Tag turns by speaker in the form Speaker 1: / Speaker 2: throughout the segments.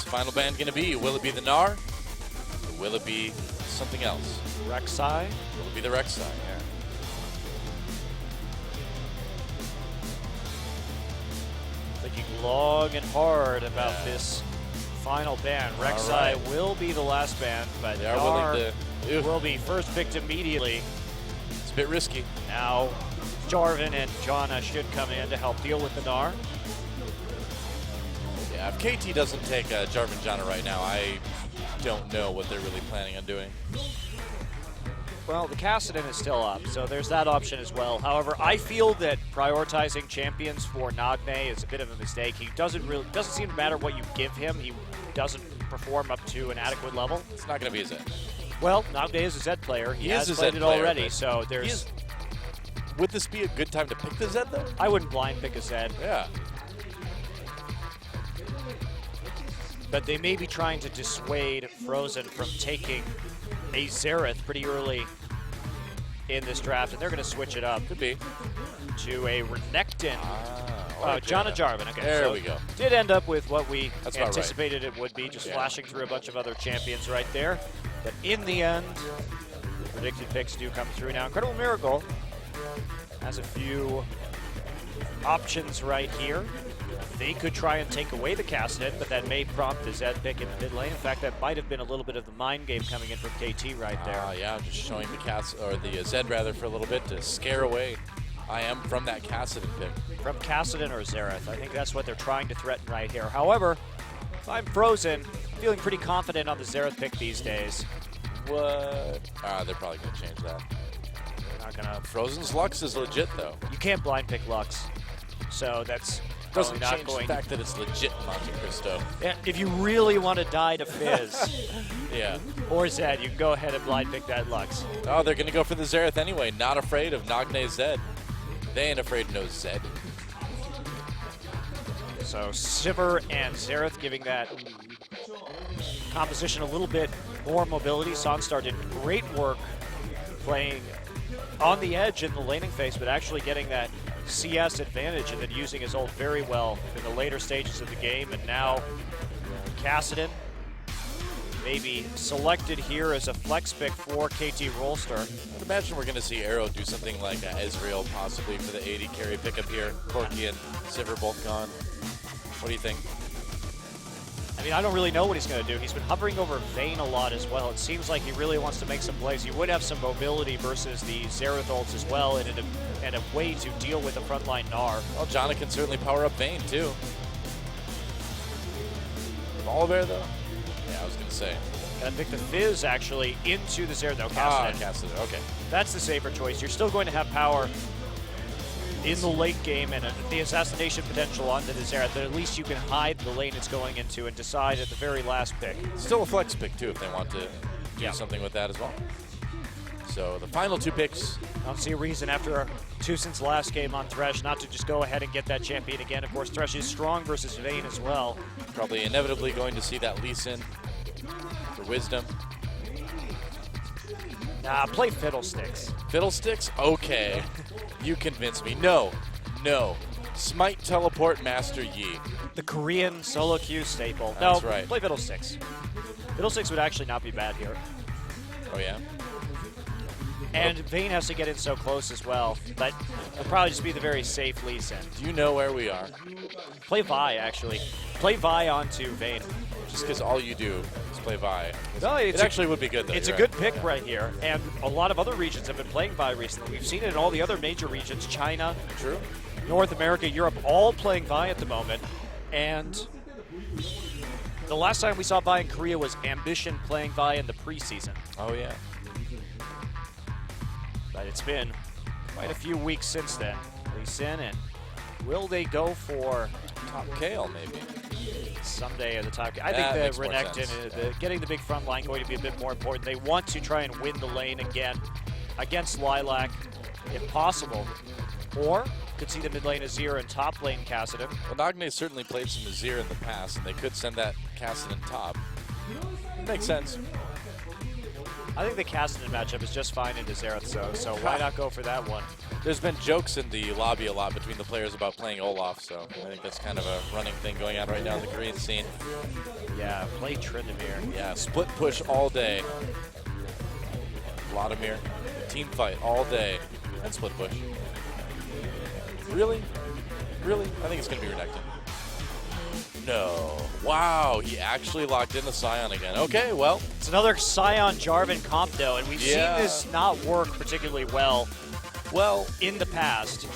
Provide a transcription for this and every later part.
Speaker 1: final band going to be? Will it be the Gnar? Or will it be something else?
Speaker 2: Rek'Sai.
Speaker 1: Will it be the Rek'Sai? Yeah.
Speaker 2: Thinking long and hard about this final ban. Rek'Sai will be the last ban, but
Speaker 1: They are
Speaker 2: Gnar
Speaker 1: willing to.
Speaker 2: will be first picked immediately.
Speaker 1: It's a bit risky.
Speaker 2: Now, Jarvan and Janna should come in to help deal with the Gnar.
Speaker 1: Yeah, if KT doesn't take Jarvan Janna right now, I don't know what they're really planning on doing.
Speaker 2: Well, the Kassadin is still up, so there's that option as well. However, I feel that prioritizing champions for Nagne is a bit of a mistake. He doesn't seem to matter what you give him. He doesn't perform up to an adequate level.
Speaker 1: It's not going to be a Zed.
Speaker 2: Well, Nagne is a Zed player. He has
Speaker 1: is a
Speaker 2: played
Speaker 1: Zed
Speaker 2: it
Speaker 1: player,
Speaker 2: already,
Speaker 1: but
Speaker 2: so there's...
Speaker 1: Would this be a good time to pick the Zed, though?
Speaker 2: I wouldn't blind pick a Zed.
Speaker 1: Yeah.
Speaker 2: But they may be trying to dissuade Frozen from taking a Xerath pretty early in this draft, and they're going to switch it up.
Speaker 1: Could be.
Speaker 2: To a Renekton.
Speaker 1: Janna
Speaker 2: Jarvan. Okay,
Speaker 1: there
Speaker 2: so
Speaker 1: we go.
Speaker 2: Did end up with what we
Speaker 1: That's about
Speaker 2: anticipated it would be, just flashing through a bunch of other champions right there. But in the end, the predicted picks do come through now. Incredible Miracle has a few options right here. They could try and take away the Kassadin, but that may prompt the Zed pick in the mid lane. In fact, that might have been a little bit of the mind game coming in from KT right there.
Speaker 1: Yeah, just showing the Zed rather for a little bit to scare away IM from that Kassadin pick.
Speaker 2: From Kassadin or Xerath. I think that's what they're trying to threaten right here. However, if I'm Frozen, feeling pretty confident on the Xerath pick these days.
Speaker 1: What? They're probably going to change that.
Speaker 2: They're not going to.
Speaker 1: Frozen's Lux is legit, though.
Speaker 2: You can't blind pick Lux. So that's
Speaker 1: doesn't
Speaker 2: not
Speaker 1: change
Speaker 2: going
Speaker 1: the fact that it's legit Monte Cristo.
Speaker 2: Yeah, if you really want to die to Fizz
Speaker 1: yeah.
Speaker 2: or Zed, you can go ahead and blind pick that Lux.
Speaker 1: Oh, they're going to go for the Xerath anyway. Not afraid of Nagne Zed. They ain't afraid of no Zed.
Speaker 2: So Sivir and Xerath giving that composition a little bit more mobility. Sunstar did great work playing on the edge in the laning phase, but actually getting that CS advantage and then using his ult very well in the later stages of the game. And now Kassadin maybe selected here as a flex pick for KT Rolster.
Speaker 1: I'd imagine we're going to see Arrow do something like Ezreal possibly for the 80 carry pickup here. Corki and Sivir both gone. What do you think?
Speaker 2: I mean, I don't really know what he's going to do. He's been hovering over Vayne a lot as well. It seems like he really wants to make some plays. He would have some mobility versus the Xerath ults as well, and a way to deal with the frontline Gnar.
Speaker 1: Well, Janna can certainly power up Vayne, too. Volibear, though? Yeah, I was going to say.
Speaker 2: Gonna pick the Fizz, actually, into the Xerath. No, Kassadin.
Speaker 1: Kassadin, okay.
Speaker 2: That's the safer choice. You're still going to have power in the late game and the assassination potential onto the Xerath, but at least you can hide the lane it's going into and decide at the very last pick.
Speaker 1: Still a flex pick, too, if they want to do something with that as well. So the final two picks.
Speaker 2: I don't see a reason after TuSin's last game on Thresh not to just go ahead and get that champion again. Of course, Thresh is strong versus Vayne as well.
Speaker 1: Probably inevitably going to see that Lee Sin for Wisdom.
Speaker 2: Nah, play Fiddlesticks.
Speaker 1: Fiddlesticks? Okay. You convince me. No. Smite Teleport Master Yi.
Speaker 2: The Korean solo queue staple.
Speaker 1: That's
Speaker 2: no,
Speaker 1: right.
Speaker 2: Play Fiddlesticks. Fiddlesticks would actually not be bad here.
Speaker 1: Oh, yeah?
Speaker 2: And Vayne has to get in so close as well, but it'll probably just be the very safe Lee Sin.
Speaker 1: Do you know where we are?
Speaker 2: Play Vi, actually. Play Vi onto Vayne.
Speaker 1: Just because all you do is play Vi.
Speaker 2: No,
Speaker 1: it actually would be good, though.
Speaker 2: It's a good pick right here, and a lot of other regions have been playing Vi recently. We've seen it in all the other major regions, China,
Speaker 1: True.
Speaker 2: North America, Europe, all playing Vi at the moment. And the last time we saw Vi in Korea was Ambition playing Vi in the preseason.
Speaker 1: Oh, yeah.
Speaker 2: But it's been quite a few weeks since then. Lee Sin, and will they go for
Speaker 1: Top Kale, maybe?
Speaker 2: someday at the top? I think the Renekton, getting the big front line going to be a bit more important. They want to try and win the lane again against Lilac, if possible. Or could see the mid lane Azir and top lane Kassadin.
Speaker 1: Well, Nagne certainly played some Azir in the past, and they could send that Kassadin top. Makes sense.
Speaker 2: I think the Cassidy matchup is just fine into Xerath, so why not go for that one?
Speaker 1: There's been jokes in the lobby a lot between the players about playing Olaf, so I think that's kind of a running thing going on right now in the Korean scene.
Speaker 2: Yeah, play Tryndamere.
Speaker 1: Yeah, split push all day. Vladimir, team fight all day, and split push. Really? Really? I think it's going to be Renekton. No. Wow, he actually locked in the Sion again. Okay, well.
Speaker 2: It's another Sion Jarvan comp though, and we've seen this not work particularly well in the past.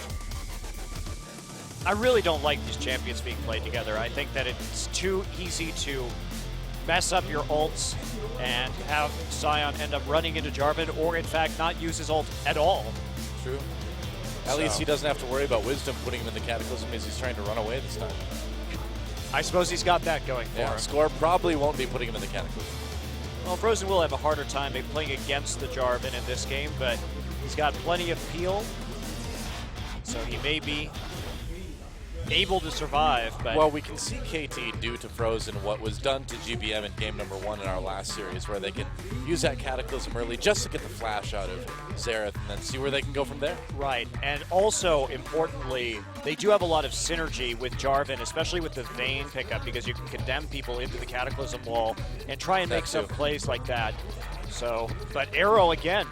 Speaker 2: I really don't like these champions being played together. I think that it's too easy to mess up your ults and have Sion end up running into Jarvan, or in fact not use his ult at all.
Speaker 1: True. At least he doesn't have to worry about Wisdom putting him in the Cataclysm as he's trying to run away this time.
Speaker 2: I suppose he's got that going for him.
Speaker 1: Score probably won't be putting him in the Cataclysm.
Speaker 2: Well, Frozen will have a harder time playing against the Jarvan in this game, but he's got plenty of peel, so he may be able to survive. But
Speaker 1: well, we can see KT do to Frozen what was done to GBM in game number 1 in our last series, where they can use that Cataclysm early just to get the flash out of Xerath and then see where they can go from there.
Speaker 2: Right, and also, importantly, they do have a lot of synergy with Jarvan, especially with the Vayne pickup, because you can condemn people into the Cataclysm wall and try and make some plays like that. So, but Arrow, again,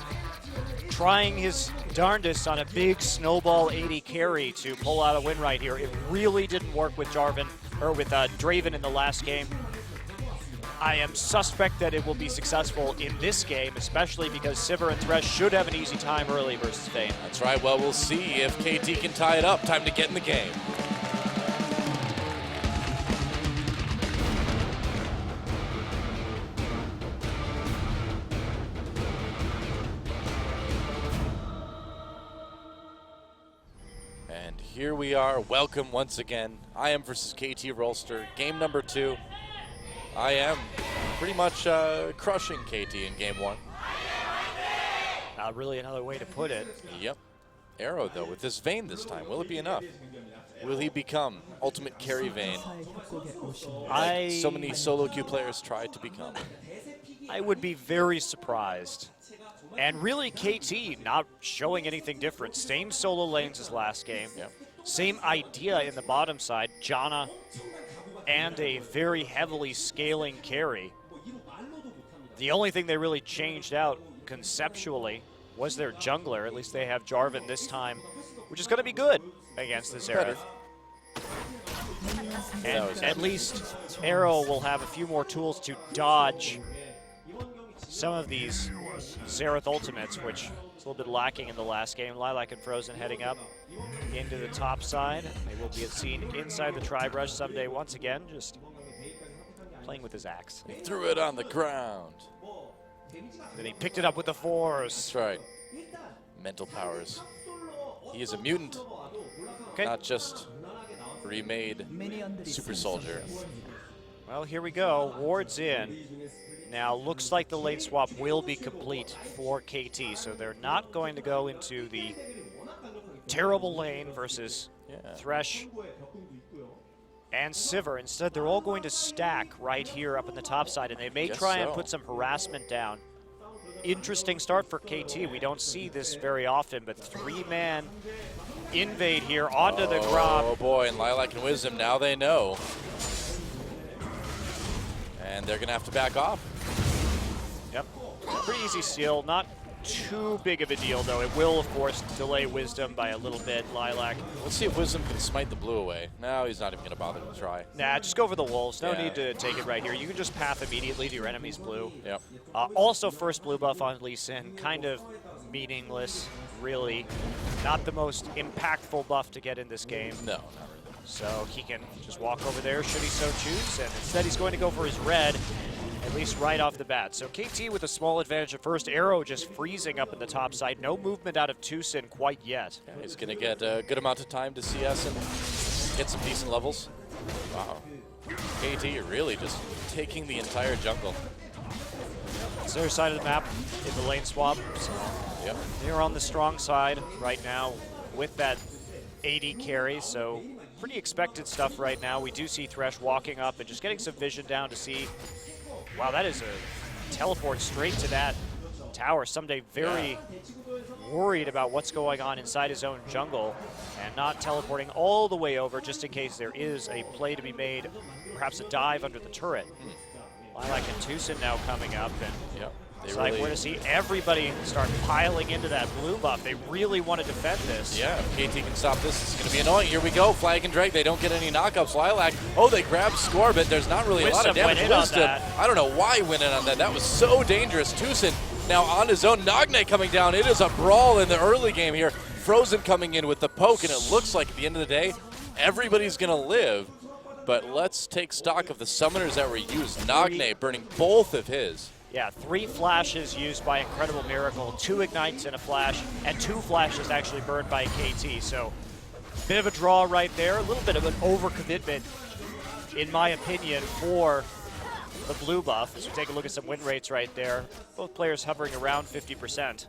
Speaker 2: trying his darndest on a big snowball 80 carry to pull out a win right here. It really didn't work with Jarvan, or with Draven in the last game. I am suspect that it will be successful in this game, especially because Sivir and Thresh should have an easy time early versus Vayne.
Speaker 1: That's right. Well, we'll see if KT can tie it up. Time to get in the game. And here we are. Welcome once again. IM versus KT Rolster, game number 2. I am pretty much crushing KT in game 1.
Speaker 2: Not really another way to put it.
Speaker 1: Yep. Arrow, though, with this Vayne this time, will it be enough? Will he become ultimate carry Vayne, like so many solo queue players tried to become?
Speaker 2: I would be very surprised. And really, KT not showing anything different. Same solo lanes as last game.
Speaker 1: Yep.
Speaker 2: Same idea in the bottom side. Janna and a very heavily scaling carry. The only thing they really changed out conceptually was their jungler. At least they have Jarvan this time, which is going to be good against this Xerath. And at least Arrow will have a few more tools to dodge some of these Xerath ultimates, which is a little bit lacking in the last game. Lilac and Frozen heading up into the top side. They will be seen inside the Tri-Brush someday once again, just playing with his axe.
Speaker 1: He threw it on the ground.
Speaker 2: Then he picked it up with the force.
Speaker 1: That's right. Mental powers. He is a mutant, not just remade super soldier.
Speaker 2: Well, here we go. Ward's in. Now, looks like the lane swap will be complete for KT, so they're not going to go into the terrible lane versus Thresh and Sivir. Instead, they're all going to stack right here up in the top side, and they may try and put some harassment down. Interesting start for KT. We don't see this very often, but 3-man invade here onto the Gromp.
Speaker 1: Oh boy, and Lilac and Wisdom, now they know. And they're gonna have to back off.
Speaker 2: Yep, pretty easy steal. Not too big of a deal, though. It will, of course, delay Wisdom by a little bit. Lilac.
Speaker 1: Let's see if Wisdom can smite the blue away. No, he's not even going to bother to try.
Speaker 2: Nah, just go for the wolves. No need to take it right here. You can just path immediately to your enemy's blue.
Speaker 1: Yep.
Speaker 2: Also, first blue buff on Lee Sin. Kind of meaningless, really. Not the most impactful buff to get in this game.
Speaker 1: No, not really.
Speaker 2: So he can just walk over there should he so choose. And instead, he's going to go for his red, at least right off the bat. So KT with a small advantage at first. Arrow just freezing up in the top side. No movement out of Tucson quite yet.
Speaker 1: Yeah, he's going to get a good amount of time to CS and get some decent levels. Wow. KT really just taking the entire jungle.
Speaker 2: It's their side of the map in the lane swap. So
Speaker 1: yep.
Speaker 2: They're on the strong side right now with that 80 carry. So pretty expected stuff right now. We do see Thresh walking up and just getting some vision down to see. Wow, that is a teleport straight to that tower. Someday very worried about what's going on inside his own jungle and not teleporting all the way over just in case there is a play to be made, perhaps a dive under the turret. Lilac and Tucson now coming up, and it's like we're to see everybody start piling into that blue buff. They really want to defend this.
Speaker 1: Yeah, if KT can stop this, it's going to be annoying. Here we go, Flag and Drake. They don't get any knockups. Lilac, they grab Score, but there's not really a lot of damage. Wisdom, I don't know why he went in on that. That was so dangerous. Tucson now on his own. Nagne coming down. It is a brawl in the early game here. Frozen coming in with the poke, and it looks like at the end of the day, everybody's going to live. But let's take stock of the summoners that were used. Nagne burning both of his.
Speaker 2: Yeah, 3 flashes used by Incredible Miracle, 2 ignites in a flash, and 2 flashes actually burned by KT. So, bit of a draw right there, a little bit of an overcommitment, in my opinion, for the blue buff. As we take a look at some win rates right there, both players hovering around 50%.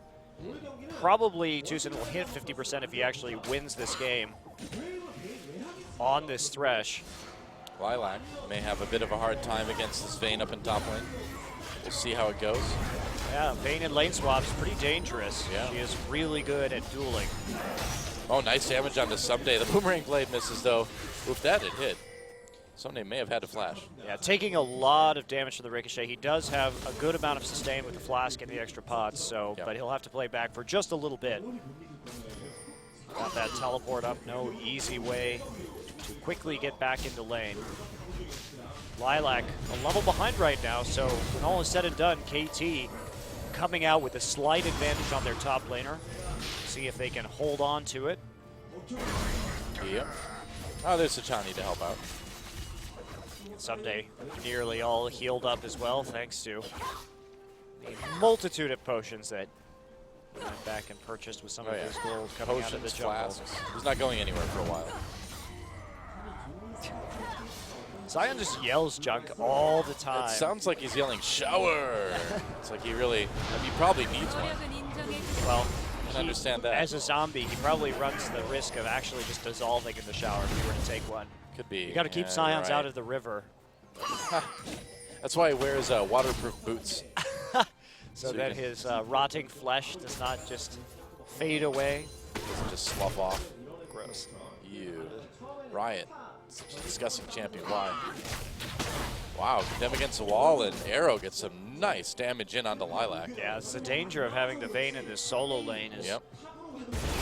Speaker 2: Probably Tucson will hit 50% if he actually wins this game on this Thresh.
Speaker 1: Lilac may have a bit of a hard time against this Vayne up in top lane. We'll see how it goes.
Speaker 2: Yeah, Vayne in lane swap is pretty dangerous. Yeah. She is really good at dueling.
Speaker 1: Oh, nice damage onto Someday. The Boomerang Blade misses, though. Oof, that it hit. Someday may have had to flash. Yeah,
Speaker 2: taking a lot of damage to the Ricochet. He does have a good amount of sustain with the Flask and the extra pots, so but he'll have to play back for just a little bit. Got that teleport up. No easy way to quickly get back into lane. Lilac a level behind right now, so when all is said and done, KT coming out with a slight advantage on their top laner. See if they can hold on to it.
Speaker 1: Yep. Oh, there's Sachani to help out.
Speaker 2: Someday nearly all healed up as well, thanks to the multitude of potions that he went back and purchased with some of his gold coming out of the jungle.
Speaker 1: Flasks. He's not going anywhere for a while.
Speaker 2: Zion just yells junk all the time.
Speaker 1: It sounds like he's yelling shower. It's like he probably needs one.
Speaker 2: Well,
Speaker 1: I can understand that.
Speaker 2: As a zombie, he probably runs the risk of actually just dissolving in the shower if he were to take one.
Speaker 1: Could be.
Speaker 2: You got to keep Scions out of the river.
Speaker 1: That's why he wears waterproof boots.
Speaker 2: so that his rotting flesh does not just fade away.
Speaker 1: Doesn't just slough off.
Speaker 2: Gross.
Speaker 1: Ew. Riot. Such a disgusting champion. Why? Wow, them against the wall, and Arrow gets some nice damage in onto Lilac.
Speaker 2: Yeah, it's the danger of having the Vayne in this solo lane is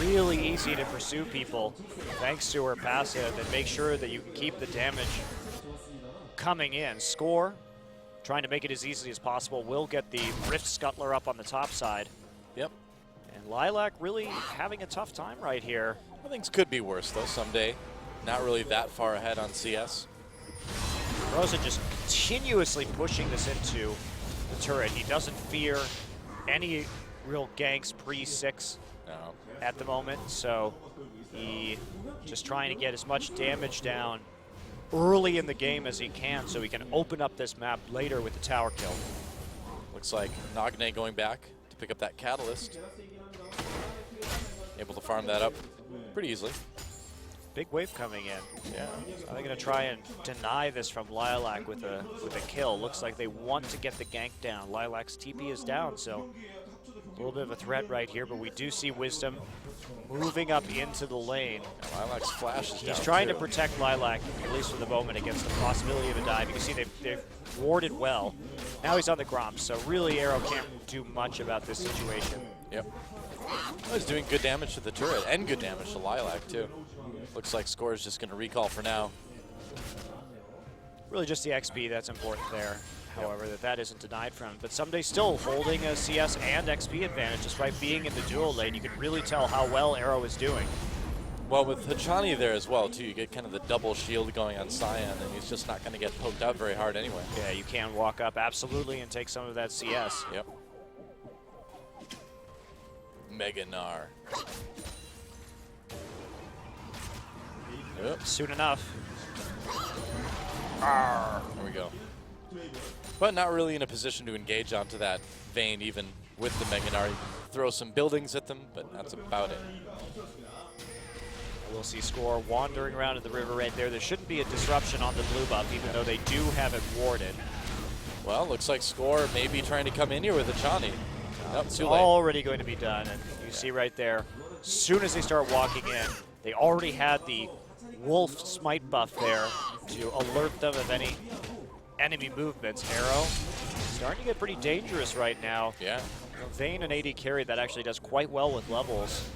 Speaker 2: really easy to pursue people thanks to her passive and make sure that you can keep the damage coming in. Score, trying to make it as easy as possible, will get the Rift Scuttler up on the top side.
Speaker 1: Yep.
Speaker 2: And Lilac really having a tough time right here.
Speaker 1: Well, things could be worse, though, someday. Not really that far ahead on CS.
Speaker 2: Rosa just continuously pushing this into the turret. He doesn't fear any real ganks pre-6 at the moment, so he just trying to get as much damage down early in the game as he can so he can open up this map later with the tower kill.
Speaker 1: Looks like Nagne going back to pick up that Catalyst. Able to farm that up pretty easily.
Speaker 2: Big wave coming in.
Speaker 1: Yeah.
Speaker 2: So they're going to try and deny this from Lilac with a kill. Looks like they want to get the gank down. Lilac's TP is down, so a little bit of a threat right here, but we do see Wisdom moving up into the lane.
Speaker 1: Yeah, Lilac's flash is down.
Speaker 2: He's trying to protect Lilac, at least for the moment, against the possibility of a dive. You can see they've warded well. Now he's on the Gromp, so really Arrow can't do much about this situation.
Speaker 1: Yep. Well, he's doing good damage to the turret and good damage to Lilac, too. Looks like Score is just going to recall for now.
Speaker 2: Really just the XP that's important there. However, that isn't denied from him. But Someday still holding a CS and XP advantage just by being in the dual lane. You can really tell how well Arrow is doing.
Speaker 1: Well, with Hachani there as well, too, you get kind of the double shield going on Scion, and he's just not going to get poked out very hard anyway.
Speaker 2: Yeah, you can walk up absolutely and take some of that CS.
Speaker 1: Yep. Mega Gnar. Yep.
Speaker 2: Soon enough.
Speaker 1: There we go. But not really in a position to engage onto that Vayne, even with the Mega Gnar. Throw some buildings at them, but that's about it.
Speaker 2: We'll see Score wandering around in the river right there. There shouldn't be a disruption on the blue buff, even though they do have it warded.
Speaker 1: Well, looks like Score may be trying to come in here with Hachani. Nope,
Speaker 2: It's
Speaker 1: too late.
Speaker 2: already going to be done. And you see right there, as soon as they start walking in, they already had the Wolf Smite buff there to alert them of any enemy movements. Arrow starting to get pretty dangerous right now.
Speaker 1: Yeah.
Speaker 2: Vayne and AD carry that actually does quite well with levels.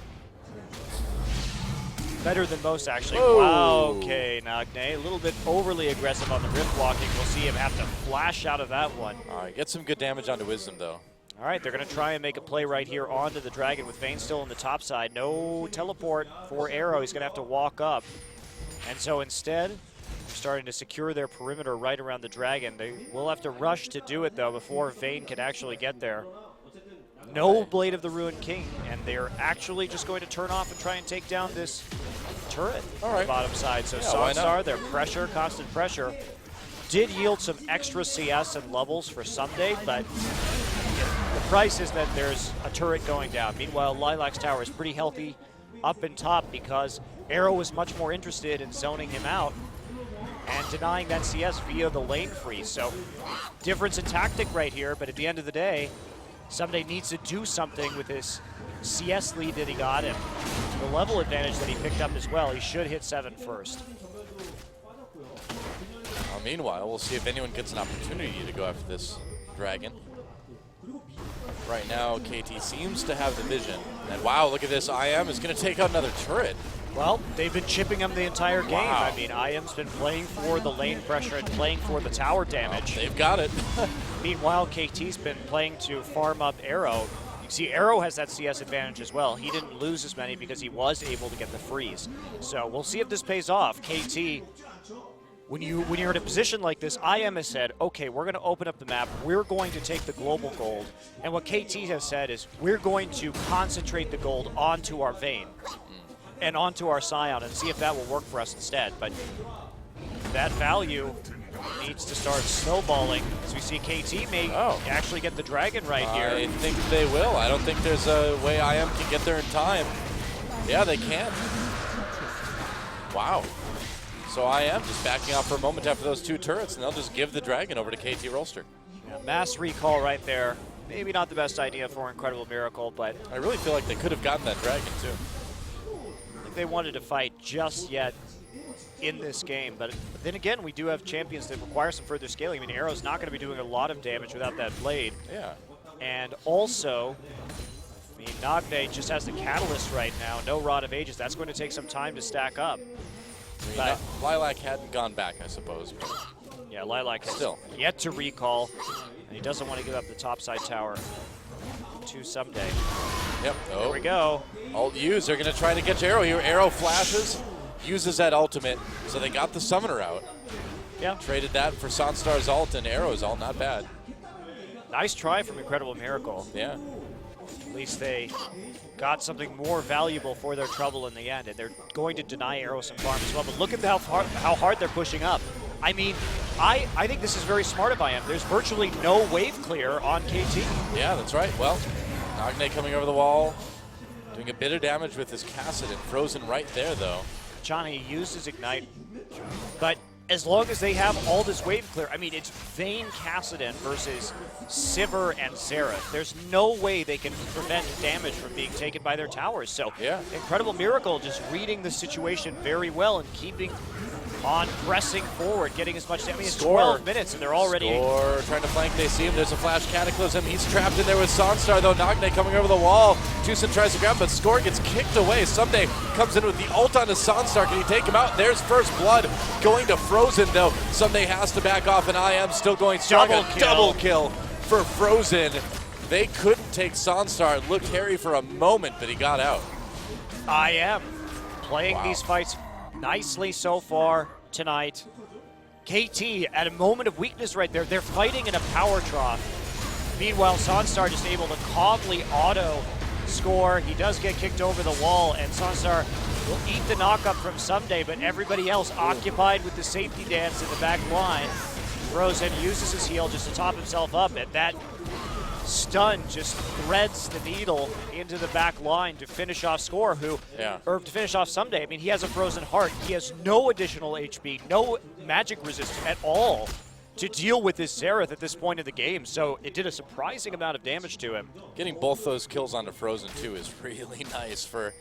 Speaker 2: Better than most, actually.
Speaker 1: Whoa.
Speaker 2: Wow, okay, Nagne. A little bit overly aggressive on the rift walking. We'll see him have to flash out of that one.
Speaker 1: All right, get some good damage onto Wisdom, though.
Speaker 2: All right, they're going to try and make a play right here onto the Dragon with Vayne still on the top side. No teleport for Arrow. He's going to have to walk up. And so instead, they're starting to secure their perimeter right around the Dragon. They will have to rush to do it, though, before Vayne can actually get there. No Blade of the Ruined King, and they're actually just going to turn off and try and take down this turret on the bottom side. So
Speaker 1: why not?
Speaker 2: Sansar, their pressure, constant pressure, did yield some extra CS and levels for Someday, but the price is that there's a turret going down. Meanwhile, Lilac's tower is pretty healthy up and top because Arrow was much more interested in zoning him out and denying that CS via the lane freeze. So difference in tactic right here, but at the end of the day, Someday needs to do something with this CS lead that he got and the level advantage that he picked up as well. He should hit 7 first.
Speaker 1: Meanwhile, we'll see if anyone gets an opportunity to go after this Dragon. Right now, KT seems to have the vision. And wow, look at this. IM is going to take out another turret.
Speaker 2: Well, they've been chipping him the entire game.
Speaker 1: Wow.
Speaker 2: I mean, IM's been playing for the lane pressure and playing for the tower damage.
Speaker 1: They've got it.
Speaker 2: Meanwhile, KT's been playing to farm up Arrow. You can see Arrow has that CS advantage as well. He didn't lose as many because he was able to get the freeze. So we'll see if this pays off. KT, when you're in a position like this, IM has said, okay, we're going to open up the map. We're going to take the global gold. And what KT has said is, we're going to concentrate the gold onto our Vayne and onto our Sion and see if that will work for us instead. But that value needs to start snowballing. As we see KT may actually get the Dragon right here.
Speaker 1: I think they will. I don't think there's a way IM can get there in time. Yeah, they can. Wow. So IM just backing off for a moment after those two turrets, and they'll just give the Dragon over to KT Rolster.
Speaker 2: Yeah, mass recall right there. Maybe not the best idea for Incredible Miracle, but
Speaker 1: I really feel like they could have gotten that Dragon, too.
Speaker 2: I think they wanted to fight just yet in this game. But then again, we do have champions that require some further scaling. I mean, Arrow's not going to be doing a lot of damage without that blade.
Speaker 1: Yeah.
Speaker 2: And also, I mean, Nagne just has the Catalyst right now. No Rod of Ages. That's going to take some time to stack up.
Speaker 1: I mean, Lilac hadn't gone back, I suppose. But
Speaker 2: yeah, Lilac has
Speaker 1: still
Speaker 2: yet to recall, and he doesn't want to give up the topside tower to Someday.
Speaker 1: Yep. Oh.
Speaker 2: There we go.
Speaker 1: Ult use. They're going to try to get Arrow here. Arrow flashes, uses that ultimate, so they got the summoner out.
Speaker 2: Yeah.
Speaker 1: Traded that for Sanstar's ult and Arrow's ult. Not bad.
Speaker 2: Nice try from Incredible Miracle.
Speaker 1: Yeah.
Speaker 2: At least they got something more valuable for their trouble in the end, and they're going to deny Arrow some farm as well. But look at how hard they're pushing up. I mean, I think this is very smart of IM. There's virtually no wave clear on KT.
Speaker 1: Yeah, that's right. Well, Nagne coming over the wall, doing a bit of damage with his Kassadin. Frozen right there, though.
Speaker 2: Johnny used his Ignite, but as long as they have all this wave clear, I mean, it's Vayne Kassadin versus Sivir and Xerath. There's no way they can prevent damage from being taken by their towers. So
Speaker 1: yeah.
Speaker 2: Incredible Miracle just reading the situation very well and keeping on pressing forward, getting as much damage. I mean, it's 12 minutes and they're already...
Speaker 1: Score, trying to flank, they see him. There's a flash Cataclysm. He's trapped in there with Sanstar, though. Nagne coming over the wall. Tucson tries to grab him, but Score gets kicked away. Someday comes in with the ult onto Sanstar. Can he take him out? There's first blood going to Frozen, though. Someday has to back off, and IM still going strong. Double kill for Frozen. They couldn't take Sanstar. It looked hairy for a moment, but he got out.
Speaker 2: IM playing these fights nicely so far tonight. KT at a moment of weakness right there. They're fighting in a power trough. Meanwhile, Sanstar just able to calmly auto score. He does get kicked over the wall, and Sanstar will eat the knockup from Someday, but everybody else occupied with the safety dance in the back line. Frozen uses his heal just to top himself up, and that stun just threads the needle into the back line to finish off Score, or to finish off Someday. I mean, he has a frozen heart. He has no additional HP, no magic resistance at all. to deal with this Xerath at this point of the game, so it did a surprising amount of damage to him.
Speaker 1: Getting both those kills onto Frozen, too, is really nice for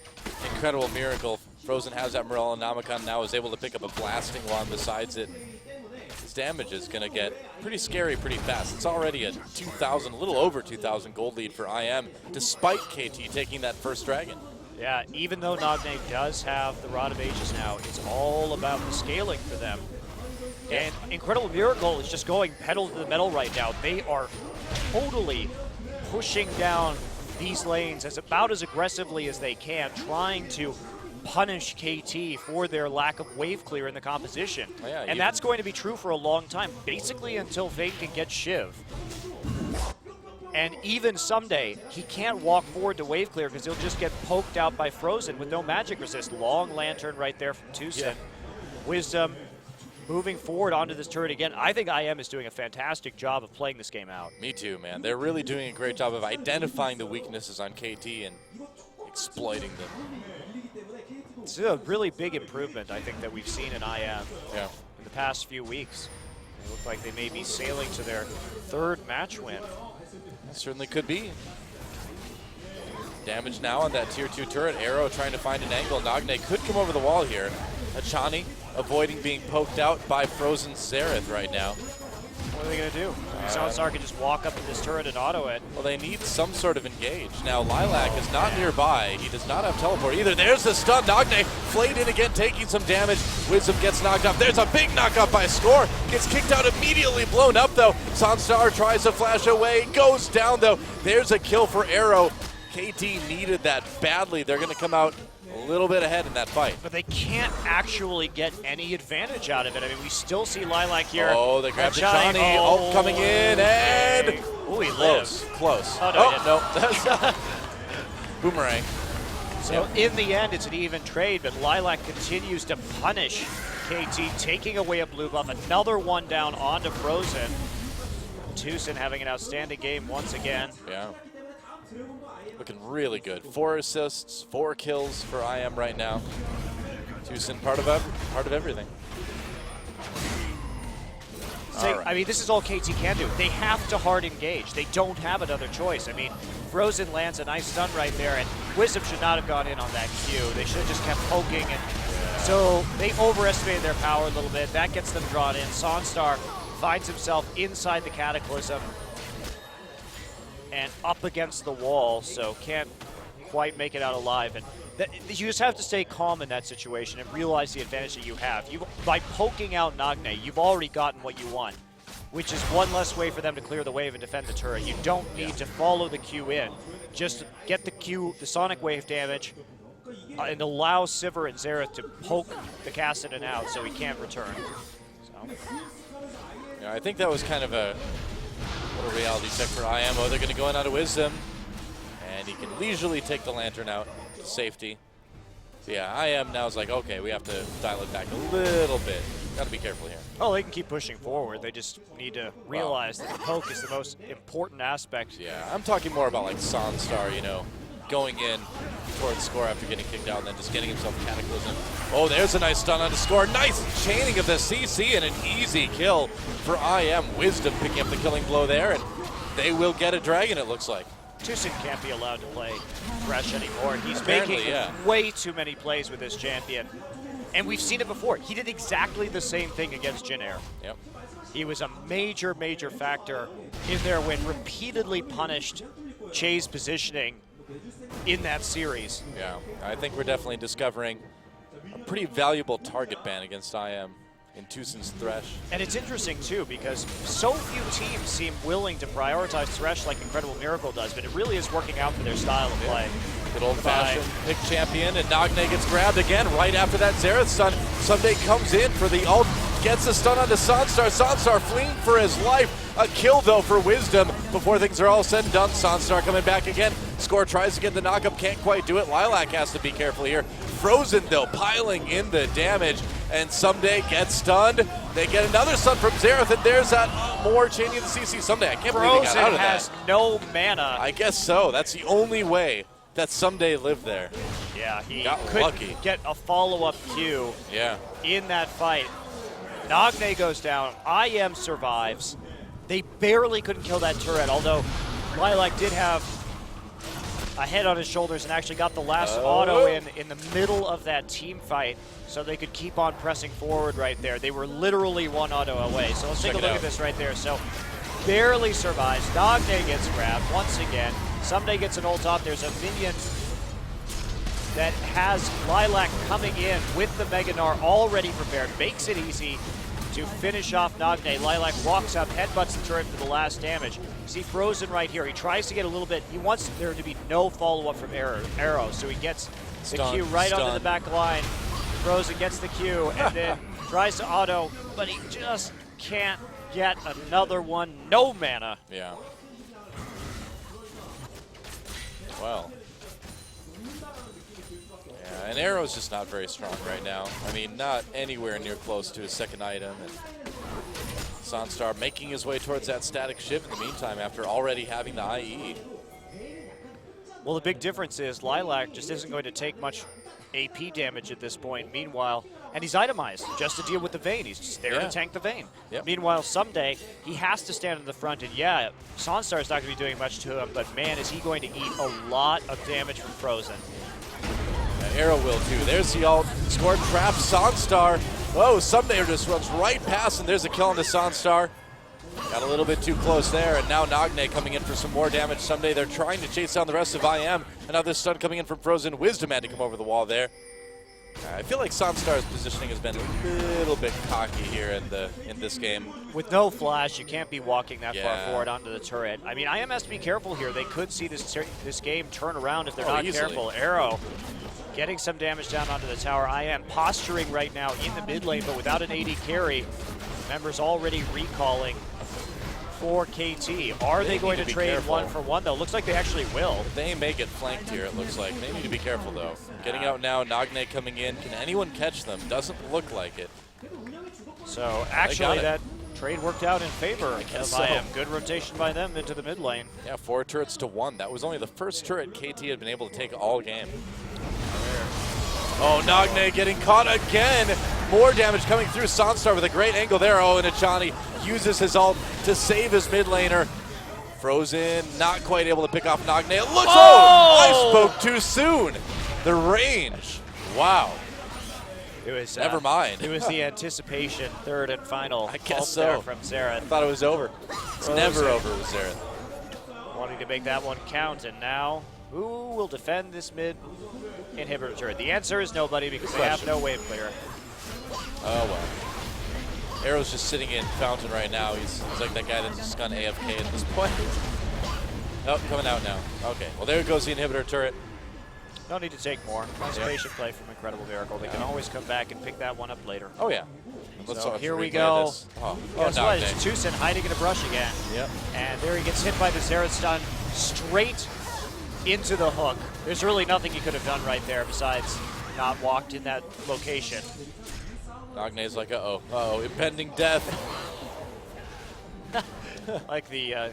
Speaker 1: Incredible Miracle. Frozen has that Morello Namicon now, is able to pick up a blasting wand besides it. His damage is going to get pretty scary pretty fast. It's already a 2,000, a little over 2,000 gold lead for IM, despite KT taking that first dragon.
Speaker 2: Yeah, even though Nagne does have the Rod of Ages now, it's all about the scaling for them. And Incredible Miracle is just going pedal to the metal right now. They are totally pushing down these lanes about as aggressively as they can, trying to punish KT for their lack of wave clear in the composition.
Speaker 1: Oh, yeah,
Speaker 2: and that's going to be true for a long time, basically until Fade can get Shiv. And even someday, he can't walk forward to wave clear because he'll just get poked out by Frozen with no magic resist. Long Lantern right there from Tucson.
Speaker 1: Yeah.
Speaker 2: Wisdom moving forward onto this turret again. I think IM is doing a fantastic job of playing this game out.
Speaker 1: Me too, man. They're really doing a great job of identifying the weaknesses on KT and exploiting them.
Speaker 2: It's a really big improvement, I think, that we've seen in IM in the past few weeks. They look like they may be sailing to their third match win.
Speaker 1: It certainly could be. Damage now on that tier 2 turret. Arrow trying to find an angle. Nagne could come over the wall here. Achani avoiding being poked out by Frozen Xerath right now.
Speaker 2: What are they going to do? Soundstar can just walk up to this turret and auto it.
Speaker 1: Well, they need some sort of engage. Now, Lilac is not nearby. He does not have teleport either. There's the stun. Nagne flayed in again, taking some damage. Wisdom gets knocked off. There's a big knockoff by Score. Gets kicked out immediately, blown up, though. Sunstar tries to flash away, goes down, though. There's a kill for Arrow. KT needed that badly. They're going to come out a little bit ahead in that fight.
Speaker 2: But they can't actually get any advantage out of it. I mean, we still see Lilac here.
Speaker 1: Oh, they grabbed Johnny. Oh, coming in, and
Speaker 2: oh, he lives.
Speaker 1: Close.
Speaker 2: Oh,
Speaker 1: no. Boomerang.
Speaker 2: So in the end, it's an even trade, but Lilac continues to punish KT, taking away a blue buff. Another one down onto Frozen. Tucson having an outstanding game once again.
Speaker 1: Yeah. Looking really good. 4 assists, 4 kills for IM right now. Tucson part of everything.
Speaker 2: Right. I mean, this is all KT can do. They have to hard engage. They don't have another choice. I mean, Frozen lands a nice stun right there, and Wisdom should not have gone in on that Q. They should have just kept poking, and so they overestimated their power a little bit. That gets them drawn in. Sonstar finds himself inside the Cataclysm and up against the wall, so can't quite make it out alive. And you just have to stay calm in that situation and realize the advantage that you have. By poking out Nagne, you've already gotten what you want, which is one less way for them to clear the wave and defend the turret. You don't need to follow the Q in. Just get the Q, the sonic wave damage, and allow Sivir and Xerath to poke the Kassadin out so he can't return. So.
Speaker 1: Yeah, I think that was kind of a little reality check for IM. Oh, they're going to go in out of Wisdom, and he can leisurely take the Lantern out to safety. So yeah, IM now is like, okay, we have to dial it back a little bit. Got to be careful here.
Speaker 2: Oh, they can keep pushing forward. They just need to realize that the poke is the most important aspect.
Speaker 1: Yeah, I'm talking more about like Sonstar, you know, going in towards Score after getting kicked out and then just getting himself Cataclysm. Oh, there's a nice stun on the Score. Nice chaining of the CC and an easy kill for IM. Wisdom picking up the killing blow there, and they will get a dragon, it looks like.
Speaker 2: Tucson can't be allowed to play Thresh anymore. He's
Speaker 1: Apparently,
Speaker 2: making way too many plays with this champion. And we've seen it before. He did exactly the same thing against Jin Air.
Speaker 1: Yep.
Speaker 2: He was a major, major factor in their win, repeatedly punished Che's positioning in that series.
Speaker 1: Yeah, I think we're definitely discovering a pretty valuable target ban against IM in Tucson's Thresh.
Speaker 2: And it's interesting, too, because so few teams seem willing to prioritize Thresh like Incredible Miracle does, but it really is working out for their style of play.
Speaker 1: Good old-fashioned pick champion, and Nagne gets grabbed again right after that Xerath stun. Someday comes in for the ult, gets a stun onto Sonstar. Sonstar fleeing for his life. A kill, though, for Wisdom before things are all said and done. Sonstar coming back again. Score tries to get the knockup, can't quite do it. Lilac has to be careful here. Frozen, though, piling in the damage, and Someday gets stunned. They get another stun from Xerath, and there's that more chaining of the CC. Someday, I can't believe he got out of that.
Speaker 2: Frozen has no mana.
Speaker 1: I guess so. That's the only way that Someday lived there.
Speaker 2: Yeah, he
Speaker 1: got
Speaker 2: couldn't
Speaker 1: lucky.
Speaker 2: get a follow-up Q
Speaker 1: Yeah.
Speaker 2: in that fight. Nagne goes down. IM survives. They barely couldn't kill that turret, although Lilac did have a head on his shoulders and actually got the last auto in the middle of that team fight, so they could keep on pressing forward right there. They were literally one auto away. So let's take a look at this right there. So barely survives. Nagne gets grabbed once again. Someday gets an ult off. There's a minion that has Lilac coming in with the Mega Gnar already prepared. Makes it easy to finish off Nagne. Lilac walks up, headbutts the turret for the last damage. You see Frozen right here. He tries to get a little bit, he wants there to be no follow-up from Arrow, so he gets the Q right onto the back line. Frozen gets the Q and then tries to auto, but he just can't get another one. No mana.
Speaker 1: Yeah. Well. Yeah, and Arrow's just not very strong right now. I mean, not anywhere near close to his second item. And Sunstar making his way towards that static ship in the meantime after already having the IE.
Speaker 2: Well, the big difference is Lilac just isn't going to take much AP damage at this point. Meanwhile, and he's itemized just to deal with the Vayne. He's just there to tank the Vayne.
Speaker 1: Yep.
Speaker 2: Meanwhile, Someday, he has to stand in the front, and yeah, Sunstar's not going to be doing much to him, but man, is he going to eat a lot of damage from Frozen.
Speaker 1: And Arrow will too. There's the ult. Score trap Sunstar. Whoa, Someday just runs right past, and there's a kill on the Sunstar. Got a little bit too close there, and now Nagne coming in for some more damage. Someday they're trying to chase down the rest of IM, and now this stun coming in from Frozen. Wisdom had to come over the wall there. I feel like Sunstar's positioning has been a little bit cocky here in this game.
Speaker 2: With no flash, you can't be walking that far forward onto the turret. I mean, IM has to be careful here. They could see this game turn around if they're not careful. Arrow getting some damage down onto the tower. IM posturing right now in the mid lane, but without an AD carry. Members already recalling for KT. Are they going to trade one for one, though? Looks like they actually will.
Speaker 1: They may get flanked here, it looks like. They need to be careful, though. Getting out now, Nagne coming in. Can anyone catch them? Doesn't look like it.
Speaker 2: So, actually, that trade worked out in favor of
Speaker 1: so.
Speaker 2: IM. Good rotation by them into the mid lane.
Speaker 1: Yeah, 4 turrets to 1. That was only the first turret KT had been able to take all game. Oh, Nagne getting caught again. More damage coming through. Sunstar with a great angle there. Oh, and Achani uses his ult to save his mid laner. Frozen, not quite able to pick off Nagne. It looks, I spoke too soon. The range, wow.
Speaker 2: It was,
Speaker 1: never mind.
Speaker 2: It was the anticipation, third and final.
Speaker 1: I guess so.
Speaker 2: There from Xerath.
Speaker 1: I thought it was over. It's never over with Xerath.
Speaker 2: Wanting to make that one count, and now who will defend this mid inhibitor turret? The answer is nobody, because they have no wave clear.
Speaker 1: Oh, well. Arrow's just sitting in Fountain right now. He's like that guy that's just gone AFK at this point. Oh, coming out now. Okay, well, there goes the inhibitor turret.
Speaker 2: No need to take more. Nice patient play from Incredible Miracle. They can always come back and pick that one up later.
Speaker 1: Oh, yeah.
Speaker 2: So here we go. Guess what? It's Tucson hiding in a brush again.
Speaker 1: Yep.
Speaker 2: And there he gets hit by the Xerath stun straight into the hook. There's really nothing he could have done right there besides not walked in that location.
Speaker 1: Nagne's like, uh-oh, impending death.
Speaker 2: Like the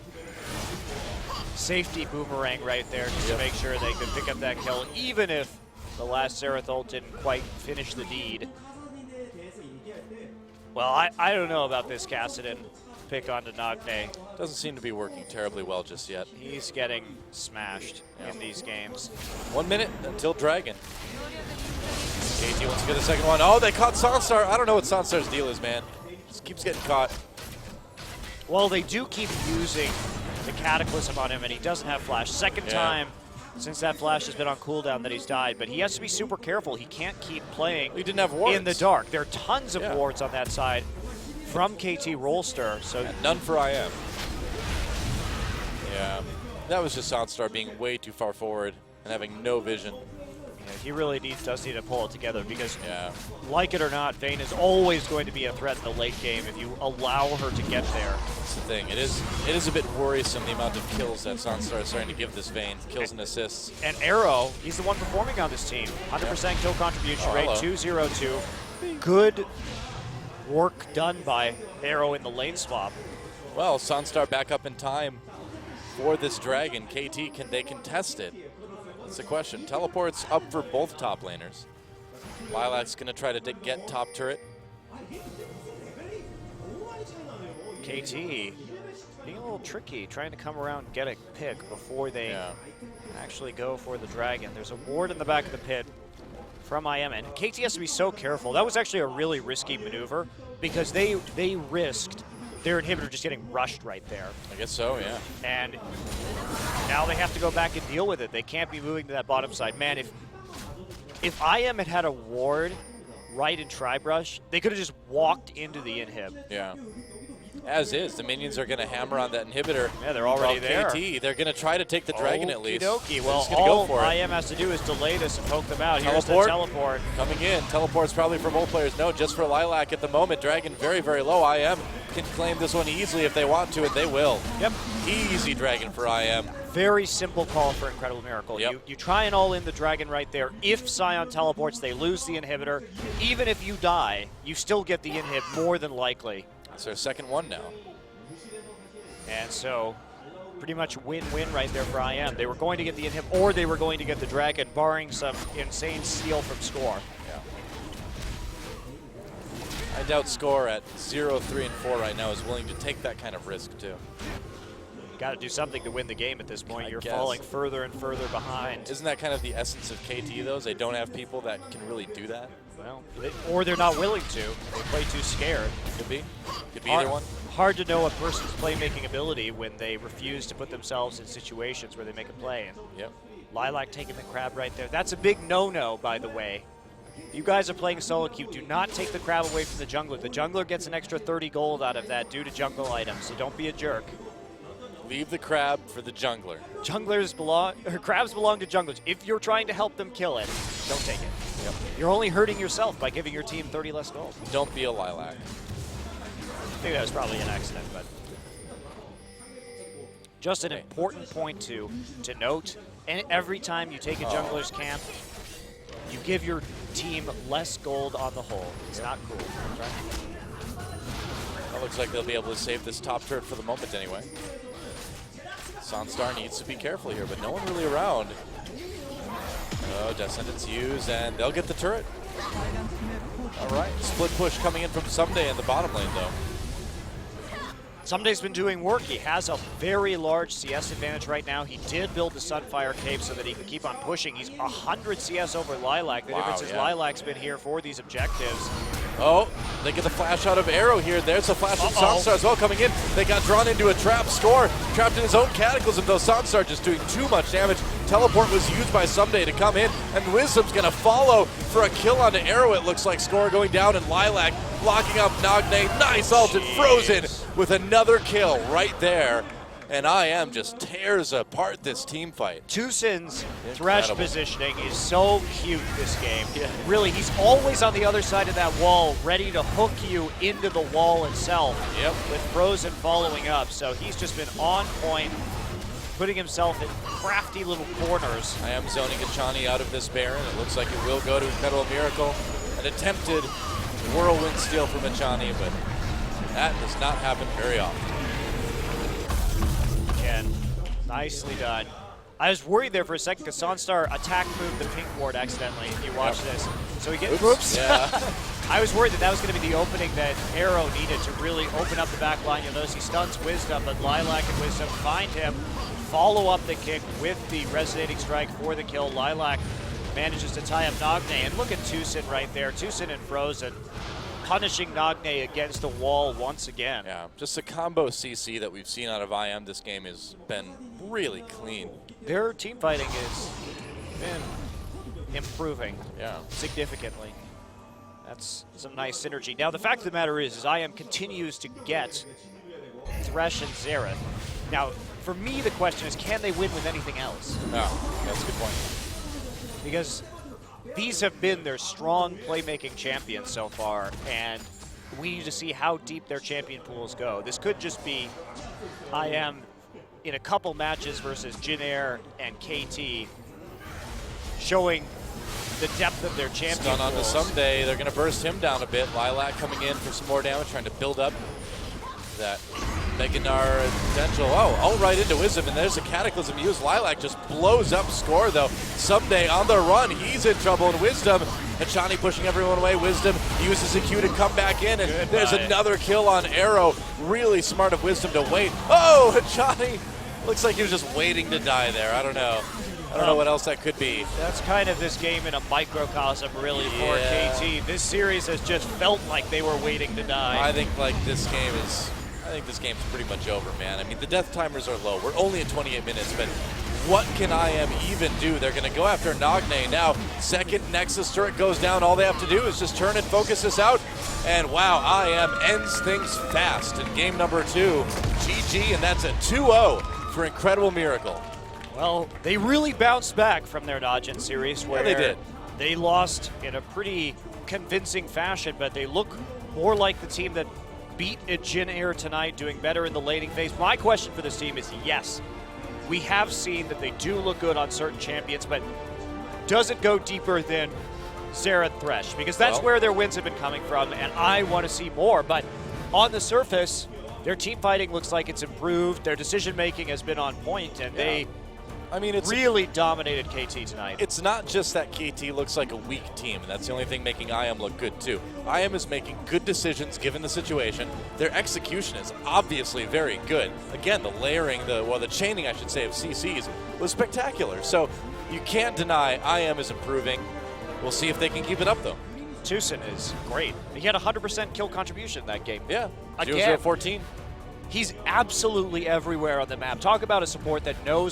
Speaker 2: safety boomerang right there, just to make sure they could pick up that kill, even if the last Xerath ult didn't quite finish the deed. Well, I don't know about this Kassadin pick onto Nagne.
Speaker 1: Doesn't seem to be working terribly well just yet.
Speaker 2: He's getting smashed in these games.
Speaker 1: 1 minute until Dragon. KT wants to get the second one. Oh, they caught Sunstar. I don't know what Sunstar's deal is, man. Just keeps getting caught.
Speaker 2: Well, they do keep using the Cataclysm on him, and he doesn't have flash. Second time since that flash has been on cooldown that he's died, but he has to be super careful. He can't keep playing
Speaker 1: he didn't have wards
Speaker 2: in the dark. There are tons of wards on that side from KT Rolster. So
Speaker 1: none for IM. Yeah, that was just Sunstar being way too far forward and having no vision.
Speaker 2: He really does need to pull it together, because, like it or not, Vayne is always going to be a threat in the late game if you allow her to get there.
Speaker 1: That's the thing. It is a bit worrisome, the amount of kills that Sunstar is starting to give this Vayne. Kills and assists.
Speaker 2: And Arrow, he's the one performing on this team. 100% kill contribution rate, 202. Good work done by Arrow in the lane swap.
Speaker 1: Well, Sunstar back up in time for this Dragon. KT, can they contest it? That's the question. Teleport's up for both top laners. Lilac's going to try to get top turret.
Speaker 2: KT being a little tricky, trying to come around and get a pick before they actually go for the Dragon. There's a ward in the back of the pit from IM, and KT has to be so careful. That was actually a really risky maneuver because they risked their inhibitor just getting rushed right there.
Speaker 1: I guess so, yeah.
Speaker 2: And now they have to go back and deal with it. They can't be moving to that bottom side. Man, if IM had a ward right in Tribrush, they could have just walked into the inhib.
Speaker 1: Yeah. As is, the minions are going to hammer on that inhibitor.
Speaker 2: Yeah, they're already there.
Speaker 1: KT, they're going to try to take the Dragon at least.
Speaker 2: Okie dokie. Well, all IM has to do is delay this and poke them out. Here's the teleport.
Speaker 1: Coming in. Teleport's probably for both players. No, just for Lilac at the moment. Dragon very, very low. IM can claim this one easily if they want to, and they will.
Speaker 2: Yep.
Speaker 1: Easy Dragon for IM.
Speaker 2: Very simple call for Incredible Miracle.
Speaker 1: Yep.
Speaker 2: You try and all in the Dragon right there. If Sion teleports, they lose the inhibitor. Even if you die, you still get the inhib more than likely.
Speaker 1: It's their second one now.
Speaker 2: And so, pretty much win-win right there for IM. They were going to get the inhib, or they were going to get the Dragon, barring some insane steal from Score.
Speaker 1: Yeah. I doubt Score at 0, 3, and 4 right now is willing to take that kind of risk, too.
Speaker 2: You got to do something to win the game at this point. You're
Speaker 1: guess.
Speaker 2: Falling further and further behind.
Speaker 1: Isn't that kind of the essence of KT, though? They don't have people that can really do that?
Speaker 2: Well, or they're not willing to. They play too scared.
Speaker 1: Could be. Could be either one.
Speaker 2: Hard to know a person's playmaking ability when they refuse to put themselves in situations where they make a play. And
Speaker 1: yep.
Speaker 2: Lilac taking the crab right there. That's a big no-no, by the way. If you guys are playing solo queue, do not take the crab away from the jungler. The jungler gets an extra 30 gold out of that due to jungle items, so don't be a jerk.
Speaker 1: Leave the crab for the jungler.
Speaker 2: Crabs belong to junglers. If you're trying to help them kill it, don't take it.
Speaker 1: Yep.
Speaker 2: You're only hurting yourself by giving your team 30 less gold.
Speaker 1: Don't be a Lilac.
Speaker 2: I think that was probably an accident, but just an important point to note. And every time you take a jungler's camp, you give your team less gold on the whole. It's not cool. Right?
Speaker 1: That looks like they'll be able to save this top turret for the moment anyway. Sunstar needs to be careful here, but no one really around. Oh, Death Sentence used, and they'll get the turret. All right, split push coming in from Someday in the bottom lane, though.
Speaker 2: Someday's been doing work. He has a very large CS advantage right now. He did build the Sunfire Cape so that he can keep on pushing. He's 100 CS over Lilac. The difference is Lilac's been here for these objectives.
Speaker 1: Oh, they get the flash out of Arrow here. There's a flash from Sunstar as well coming in. They got drawn into a trap. Score trapped in his own Cataclysm, though Sunstar just doing too much damage. Teleport was used by Someday to come in, and Wisdom's going to follow for a kill onto Arrow. It looks like Score going down, and Lilac locking up Nagne. Nice ult and Frozen with another kill right there. And IM just tears apart this team fight.
Speaker 2: Tusin's Thresh positioning is so cute this game. Yeah. Really, he's always on the other side of that wall, ready to hook you into the wall itself.
Speaker 1: Yep.
Speaker 2: With Frozen following up. So he's just been on point, putting himself in crafty little corners.
Speaker 1: IM zoning Echani out of this Baron. It looks like it will go to Incredible Miracle. An attempted whirlwind steal from Echani, but that does not happen very often.
Speaker 2: Nicely done. I was worried there for a second because Sunstar attack moved the pink ward accidentally, if you watch this. So he gets, whoops.
Speaker 1: Yeah.
Speaker 2: I was worried that was going to be the opening that Arrow needed to really open up the back line. You'll notice he stuns Wisdom, but Lilac and Wisdom find him, follow up the kick with the Resonating Strike for the kill. Lilac manages to tie up Nagne, and look at Tusin right there. Tusin and Frozen punishing Nagne against the wall once again.
Speaker 1: Yeah, just the combo CC that we've seen out of IM this game has been really clean.
Speaker 2: Their team fighting has been improving significantly. That's some nice synergy. Now, the fact of the matter is IM continues to get Thresh and Xerath. Now, for me, the question is, can they win with anything else?
Speaker 1: Oh, that's a good point.
Speaker 2: Because these have been their strong playmaking champions so far, and we need to see how deep their champion pools go. This could just be IM in a couple matches versus Jin Air and KT showing the depth of their champion
Speaker 1: Stun onto
Speaker 2: pools.
Speaker 1: Someday. They're going to burst him down a bit. Lilac coming in for some more damage, trying to build up that Mega Gnar potential. Oh, right into Wisdom, and there's a Cataclysm used. Lilac just blows up Score, though. Someday on the run, he's in trouble, and Wisdom Hachani pushing everyone away. Wisdom uses a Q to come back in, and there's
Speaker 2: Goodbye.
Speaker 1: another kill on Arrow. Really smart of Wisdom to wait. Oh, Hachani looks like he was just waiting to die there. I don't know. I don't know what else that could be.
Speaker 2: That's kind of this game in a microcosm, really, for
Speaker 1: Yeah.
Speaker 2: KT. This series has just felt like they were waiting to die.
Speaker 1: I think this game's pretty much over, man. I mean, the death timers are low. We're only at 28 minutes, but what can IM even do? They're going to go after Nagne now. Second Nexus turret goes down. All they have to do is just turn and focus this out. And wow, IM ends things fast in game number 2. GG, and that's a 2-0 for Incredible Miracle.
Speaker 2: Well, they really bounced back from their Najin series where
Speaker 1: they did.
Speaker 2: They lost in a pretty convincing fashion, but they look more like the team that beat Jin Air tonight, doing better in the laning phase. My question for this team is, yes, we have seen that they do look good on certain champions, but does it go deeper than Xerath Thresh? Because that's where their wins have been coming from, and I want to see more. But on the surface, their team fighting looks like it's improved. Their decision-making has been on point, and they
Speaker 1: It's
Speaker 2: really dominated KT tonight.
Speaker 1: It's not just that KT looks like a weak team, and that's the only thing making IM look good too. IM is making good decisions given the situation. Their execution is obviously very good. Again, the layering, the chaining, I should say, of CCs was spectacular. So you can't deny IM is improving. We'll see if they can keep it up though.
Speaker 2: Tucson is great. He had 100% kill contribution that game.
Speaker 1: Yeah,
Speaker 2: Again.
Speaker 1: 0-0-14.
Speaker 2: He's absolutely everywhere on the map. Talk about a support that knows